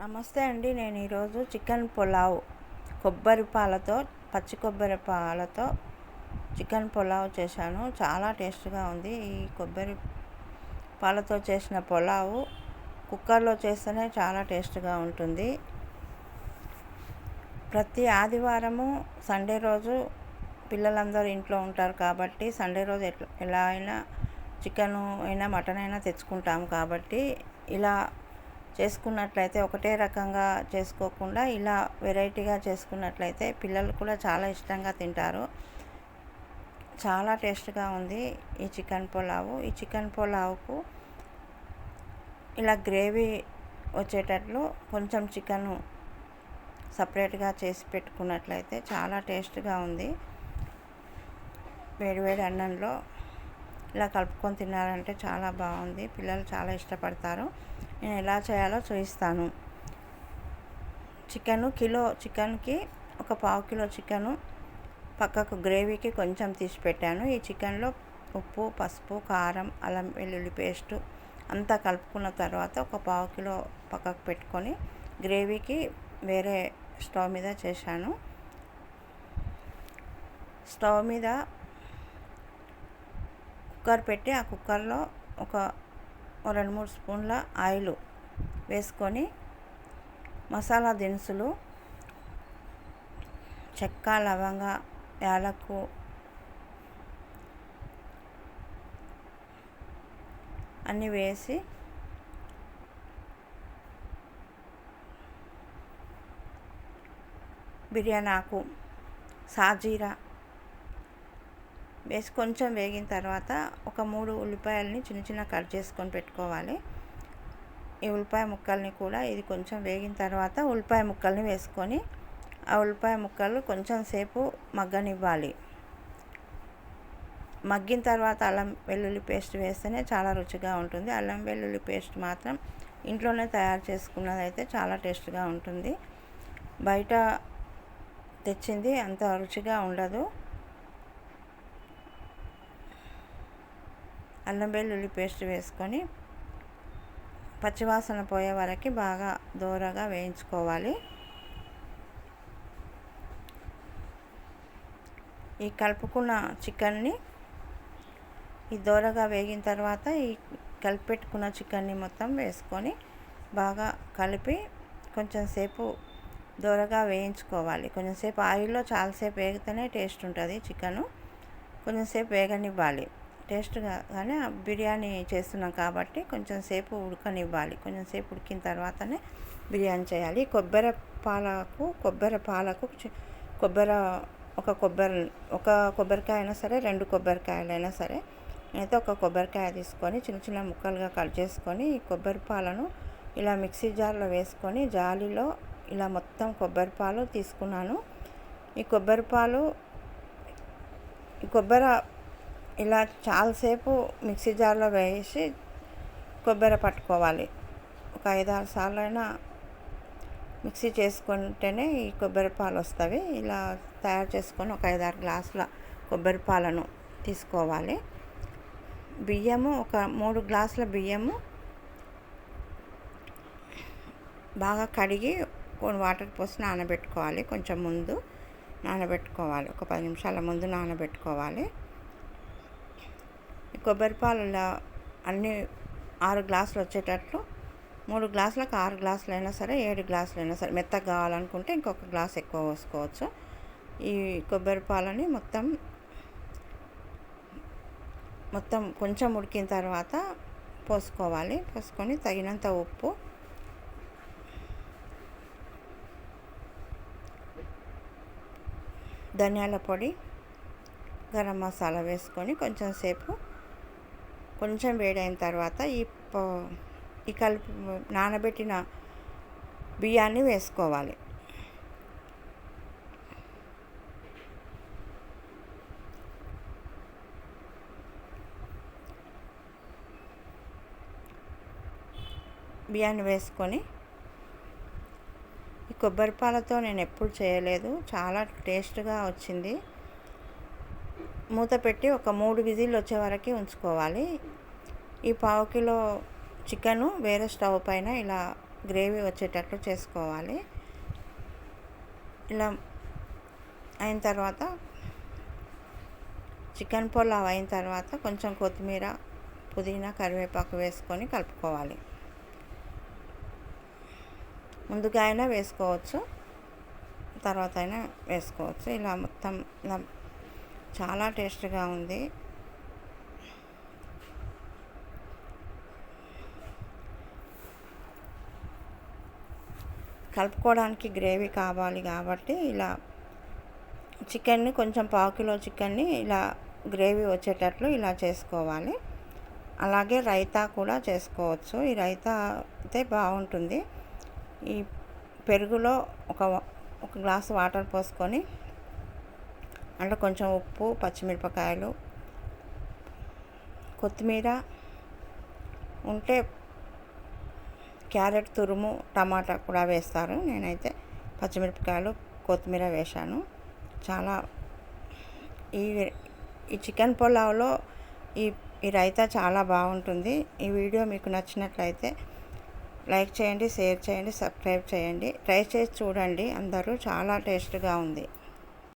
నమస్తే అండి. నేను ఈరోజు చికెన్ పులావ్ కొబ్బరి పాలతో, పచ్చి కొబ్బరి పాలతో చికెన్ పులావ్ చేశాను. చాలా టేస్ట్గా ఉంది. ఈ కొబ్బరి పాలతో చేసిన పులావ్ కుక్కర్లో చేస్తేనే చాలా టేస్ట్గా ఉంటుంది. ప్రతి ఆదివారము సండే రోజు పిల్లలందరూ ఇంట్లో ఉంటారు కాబట్టి సండే రోజు ఎలా అయినా చికెన్ అయినా మటన్ అయినా తెచ్చుకుంటాము కాబట్టి ఇలా చేసుకున్నట్లయితే ఒకటే రకంగా చేసుకోకుండా ఇలా వెరైటీగా చేసుకున్నట్లయితే పిల్లలు కూడా చాలా ఇష్టంగా తింటారు. చాలా టేస్ట్గా ఉంది ఈ చికెన్ పులావ్. ఈ చికెన్ పులావ్కు ఇలా గ్రేవీ వచ్చేటట్లు కొంచెం చికెన్ సపరేట్గా చేసి పెట్టుకున్నట్లయితే చాలా టేస్ట్గా ఉంది. వేడివేడి అన్నంలో ఇలా కలుపుకొని తిన్నారంటే చాలా బాగుంది. పిల్లలు చాలా ఇష్టపడతారు. నేను ఎలా చేయాలో చూపిస్తాను. చికెన్కి ఒక పావు కిలో చికెను పక్కకు గ్రేవీకి కొంచెం తీసి పెట్టాను. ఈ చికెన్లో ఉప్పు, పసుపు, కారం, అల్లం వెల్లుల్లి పేస్టు అంతా కలుపుకున్న తర్వాత ఒక పావు కిలో పక్కకు పెట్టుకొని గ్రేవీకి వేరే స్టవ్ మీద చేశాను. స్టవ్ మీద కుక్కర్ పెట్టి ఆ కుక్కర్లో ఒక 2-3 స్పూన్ల ఆయిల్ వేసుకొని మసాలా దినుసులు చెక్క, లవంగ, యాలకు, అన్నీ వేసి బిర్యానీ ఆకు, సాజీరా వేసి కొంచెం వేగిన తర్వాత ఒక 3 ఉల్లిపాయలని చిన్న చిన్న కట్ చేసుకొని పెట్టుకోవాలి. ఈ ఉల్లిపాయ ముక్కల్ని కూడా ఇది కొంచెం వేగిన తర్వాత ఉల్లిపాయ ముక్కల్ని వేసుకొని ఆ ఉల్లిపాయ ముక్కలు కొంచెం సేపు మగ్గనివ్వాలి. మగ్గిన తర్వాత అల్లం వెల్లుల్లి పేస్ట్ వేస్తేనే చాలా రుచిగా ఉంటుంది. అల్లం వెల్లుల్లి పేస్ట్ మాత్రం ఇంట్లోనే తయారు చేసుకున్నది అయితే చాలా టేస్ట్గా ఉంటుంది. బయట తెచ్చింది అంత రుచిగా ఉండదు. అల్లం వెల్లుల్లి పేస్ట్ వేసుకొని పచ్చివాసన పోయే వరకు బాగా దోరగా వేయించుకోవాలి. ఈ కలుపుకున్న చికెన్ని ఈ దోరగా వేగిన తర్వాత ఈ కలిపి పెట్టుకున్న చికెన్ని మొత్తం వేసుకొని బాగా కలిపి కొంచెం సేపు దోరగా వేయించుకోవాలి. కొంచెంసేపు ఆయిల్లో చాలాసేపు వేగితేనే టేస్ట్ ఉంటుంది. చికెను కొంచెంసేపు వేగనివ్వాలి. టేస్ట్గా కానీ బిర్యానీ చేస్తున్నాం కాబట్టి కొంచెం సేపు ఉడకనివ్వాలి. కొంచెంసేపు ఉడికిన తర్వాతనే బిర్యానీ చేయాలి. కొబ్బరి పాలకు ఒక కొబ్బరికాయ అయినా సరే, 2 కొబ్బరికాయలైనా సరే, నేనైతే ఒక కొబ్బరికాయ తీసుకొని చిన్న చిన్న ముక్కలుగా కట్ చేసుకొని ఈ కొబ్బరి పాలను ఇలా మిక్సీ జార్లో వేసుకొని జాలీలో ఇలా మొత్తం కొబ్బరి పాలు తీసుకున్నాను. ఈ కొబ్బరి ఇలా చాలాసేపు మిక్సీ జార్లో వేసి కొబ్బరి పట్టుకోవాలి. ఒక 5-6 సార్లు అయినా మిక్సీ చేసుకుంటేనే ఈ కొబ్బరి పాలు వస్తాయి. ఇలా తయారు చేసుకొని ఒక 5-6 గ్లాసుల కొబ్బరి పాలను తీసుకోవాలి. బియ్యము ఒక 3 గ్లాసుల బియ్యము బాగా కడిగి వాటర్ పోసి నానబెట్టుకోవాలి. కొంచెం ముందు నానబెట్టుకోవాలి. ఒక 10 నిమిషాల ముందు నానబెట్టుకోవాలి. కొబ్బరి పాలు అన్నీ 6 గ్లాసులు వచ్చేటట్లు 3 గ్లాసులకు 6 గ్లాసులు అయినా సరే, 7 గ్లాసులు అయినా సరే, మెత్తగా కావాలనుకుంటే ఇంకొక గ్లాస్ ఎక్కువ పోసుకోవచ్చు. ఈ కొబ్బరి పాలని మొత్తం కొంచెం ఉడికిన తర్వాత పోసుకోవాలి. పోసుకొని తగినంత ఉప్పు, ధనియాల పొడి, గరం మసాలా వేసుకొని కొంచెం వేడైన తర్వాత ఈ కలిపి నానబెట్టిన బియ్యాన్ని వేసుకోవాలి. బియ్యాన్ని వేసుకొని ఈ కొబ్బరి పాలతో నేను ఎప్పుడు చేయలేదు. చాలా టేస్ట్గా వచ్చింది. మూత పెట్టి ఒక 3 విజిల్లు వచ్చే వరకు ఉంచుకోవాలి. ఈ పావు కిలో చికెను వేరే స్టవ్ పైన ఇలా గ్రేవీ వచ్చేటట్లు చేసుకోవాలి. ఇలా అయిన తర్వాత చికెన్ పులావ్ అయిన తర్వాత కొంచెం కొత్తిమీర, పుదీనా, కరివేపాకు వేసుకొని కలుపుకోవాలి. ముందుగా అయినా వేసుకోవచ్చు, తర్వాత అయినా వేసుకోవచ్చు. ఇలా మొత్తం ఇలా చాలా టేస్ట్గా ఉంది. కలుపుకోవడానికి గ్రేవీ కావాలి కాబట్టి ఇలా చికెన్ని కొంచెం పావు కిలో చికెన్ని ఇలా గ్రేవీ వచ్చేటట్లు ఇలా చేసుకోవాలి. అలాగే రైతా కూడా చేసుకోవచ్చు. ఈ రైతా అయితే బాగుంటుంది. ఈ పెరుగులో ఒక గ్లాసు వాటర్ పోసుకొని అందులో కొంచెం ఉప్పు, పచ్చిమిరపకాయలు, కొత్తిమీర ఉంటే క్యారెట్ తురుము, టమాటా కూడా వేస్తారు. నేనైతే పచ్చిమిరపకాయలు, కొత్తిమీర వేశాను. చాలా ఈ చికెన్ పులావ్లో ఈ రైతా చాలా బాగుంటుంది. ఈ వీడియో మీకు నచ్చినట్లయితే లైక్ చేయండి, షేర్ చేయండి, సబ్స్క్రైబ్ చేయండి. ట్రై చేసి చూడండి అందరూ. చాలా టేస్ట్గా ఉంది.